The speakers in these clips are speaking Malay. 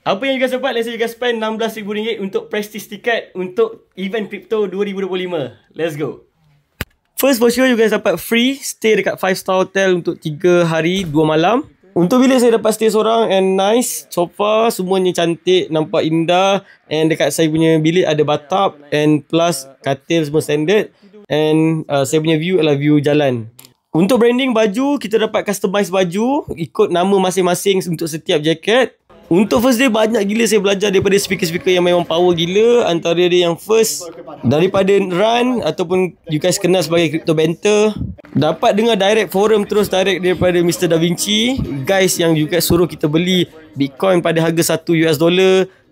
Apa yang you guys dapat? Let's say you guys spend RM16,000 untuk prestige tiket untuk event crypto 2025. Let's go. First for sure you guys dapat free stay dekat 5-star hotel untuk 3 hari 2 malam. Untuk bilik saya dapat stay seorang and nice. Sofa semuanya cantik, nampak indah. And dekat saya punya bilik ada bathtub and plus katil semua standard. And saya punya view adalah view jalan. Untuk branding baju, kita dapat customize baju ikut nama masing-masing untuk setiap jaket. Untuk first day banyak gila saya belajar daripada speaker-speaker yang memang power gila. Antara dia yang first daripada Run ataupun you guys kenal sebagai Crypto Banter. Dapat dengar direct forum terus direct daripada Mr. Da Vinci. Guys yang you guys suruh kita beli Bitcoin pada harga $1.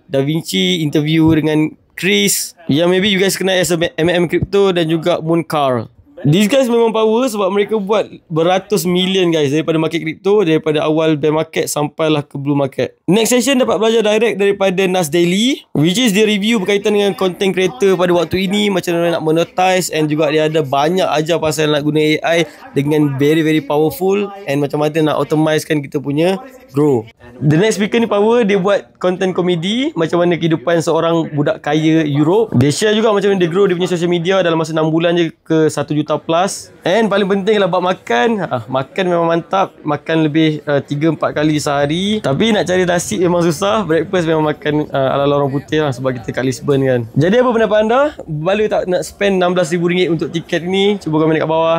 Da Vinci interview dengan Chris yang maybe you guys kenal as a MM Crypto dan juga Moon Carl. These guys memang power sebab mereka buat beratus million guys daripada market crypto, daripada awal bear market sampailah ke blue market. Next session dapat belajar direct daripada Nas Daily, which is dia review berkaitan dengan content creator pada waktu ini, macam mana nak monetize, and juga dia ada banyak ajar pasal nak guna AI dengan very powerful and macam mana nak optimizekan kita punya grow. The next speaker ni power, dia buat content komedi macam mana kehidupan seorang budak kaya Europe. Dia share juga macam mana dia grow dia punya social media dalam masa 6 bulan je ke 1 juta plus. And paling penting lah buat makan. Makan memang mantap, makan lebih 3-4 kali sehari. Tapi nak cari nasi memang susah. Breakfast memang makan ala-ala orang putih lah sebab kita kat Lisbon kan. Jadi apa pendapat anda? Value tak nak spend RM16,000 untuk tiket ni? Cuba komen dekat bawah.